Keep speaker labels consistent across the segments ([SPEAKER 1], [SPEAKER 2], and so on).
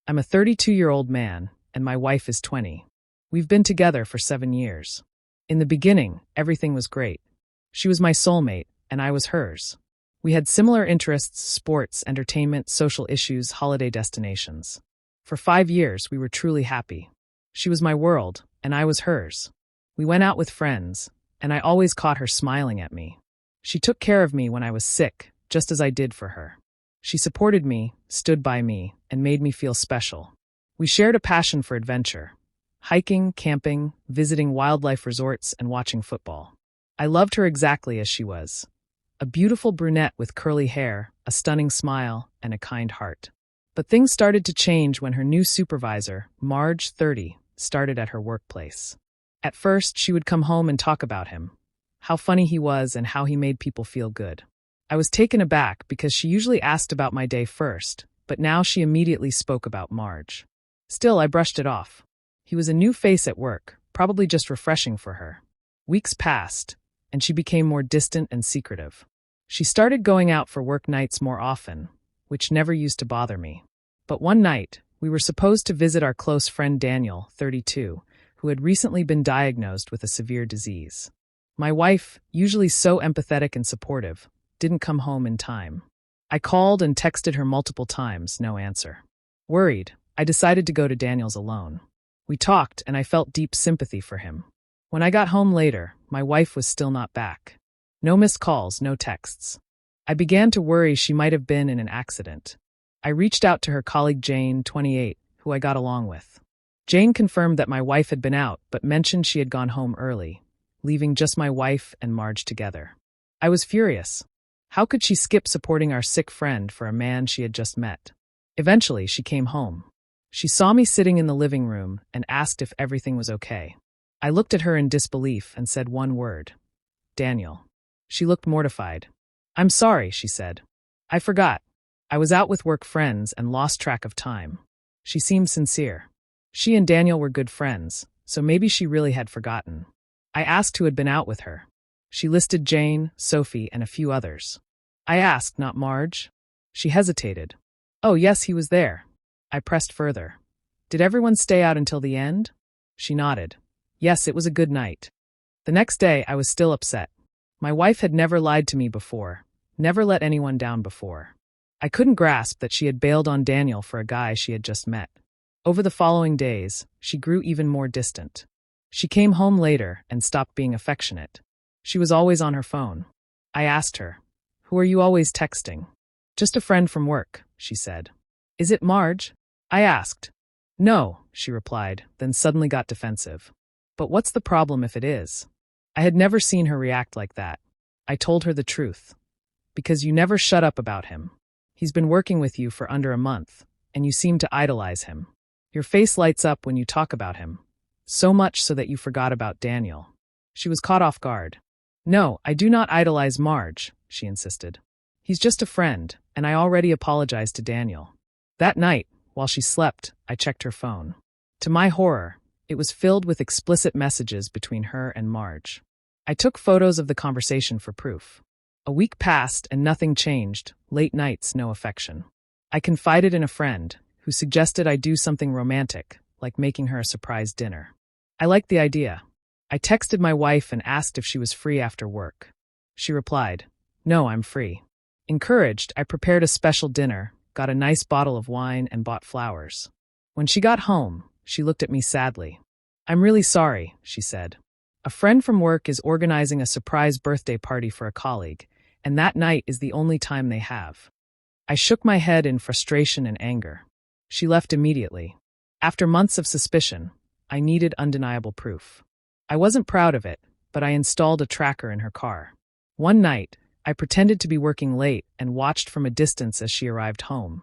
[SPEAKER 1] I'm a 32-year-old man, and my wife is 20. We've been together for 7 years. In the beginning, everything was great. She was my soulmate, and I was hers. We had similar interests: sports, entertainment, social issues, holiday destinations. For 5 years, we were truly happy. She was my world, and I was hers. We went out with friends, and I always caught her smiling at me. She took care of me when I was sick, just as I did for her. She supported me, stood by me, and made me feel special. We shared a passion for adventure: hiking, camping, visiting wildlife resorts, and watching football. I loved her exactly as she was. A beautiful brunette with curly hair, a stunning smile, and a kind heart. But things started to change when her new supervisor, Marge, 30, started at her workplace. At first, she would come home and talk about him, how funny he was and how he made people feel good. I was taken aback because she usually asked about my day first, but now she immediately spoke about Marge. Still, I brushed it off. He was a new face at work, probably just refreshing for her. Weeks passed, and she became more distant and secretive. She started going out for work nights more often, which never used to bother me. But one night, we were supposed to visit our close friend Daniel, 32, who had recently been diagnosed with a severe disease. My wife, usually so empathetic and supportive, didn't come home in time. I called and texted her multiple times, no answer. Worried, I decided to go to Daniel's alone. We talked, and I felt deep sympathy for him. When I got home later, my wife was still not back. No missed calls, no texts. I began to worry she might have been in an accident. I reached out to her colleague Jane, 28, who I got along with. Jane confirmed that my wife had been out, but mentioned she had gone home early, leaving just my wife and Marge together. I was furious. How could she skip supporting our sick friend for a man she had just met? Eventually, she came home. She saw me sitting in the living room and asked if everything was okay. I looked at her in disbelief and said one word: Daniel. She looked mortified. "I'm sorry," she said. "I forgot. I was out with work friends and lost track of time." She seemed sincere. She and Daniel were good friends, so maybe she really had forgotten. I asked who had been out with her. She listed Jane, Sophie, and a few others. I asked, "Not Marge?" She hesitated. "Oh, yes, he was there." I pressed further. "Did everyone stay out until the end?" She nodded. "Yes, it was a good night." The next day, I was still upset. My wife had never lied to me before, never let anyone down before. I couldn't grasp that she had bailed on Daniel for a guy she had just met. Over the following days, she grew even more distant. She came home later and stopped being affectionate. She was always on her phone. I asked her, "Who are you always texting?" "Just a friend from work," she said. "Is it Marge?" I asked. "No," she replied, then suddenly got defensive. "But what's the problem if it is?" I had never seen her react like that. I told her the truth. "Because you never shut up about him. He's been working with you for under a month, and you seem to idolize him. Your face lights up when you talk about him. So much so that you forgot about Daniel." She was caught off guard. "No, I do not idolize Marge," she insisted. "He's just a friend, and I already apologized to Daniel." That night, while she slept, I checked her phone. To my horror, it was filled with explicit messages between her and Marge. I took photos of the conversation for proof. A week passed and nothing changed. Late nights, no affection. I confided in a friend, who suggested I do something romantic, like making her a surprise dinner. I liked the idea. I texted my wife and asked if she was free after work. She replied, "No, I'm free." Encouraged, I prepared a special dinner, got a nice bottle of wine, and bought flowers. When she got home, she looked at me sadly. "I'm really sorry," she said. "A friend from work is organizing a surprise birthday party for a colleague, and that night is the only time they have." I shook my head in frustration and anger. She left immediately. After months of suspicion, I needed undeniable proof. I wasn't proud of it, but I installed a tracker in her car. One night, I pretended to be working late and watched from a distance as she arrived home,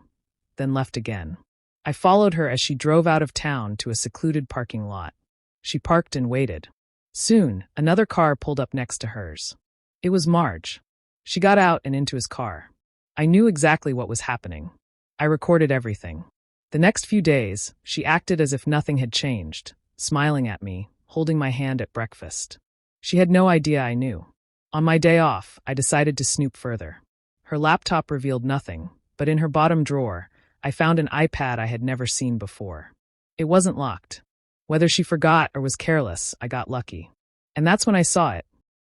[SPEAKER 1] then left again. I followed her as she drove out of town to a secluded parking lot. She parked and waited. Soon, another car pulled up next to hers. It was Marge. She got out and into his car. I knew exactly what was happening. I recorded everything. The next few days, she acted as if nothing had changed, smiling at me, holding my hand at breakfast. She had no idea I knew. On my day off, I decided to snoop further. Her laptop revealed nothing, but in her bottom drawer, I found an iPad I had never seen before. It wasn't locked. Whether she forgot or was careless, I got lucky. And that's when I saw it,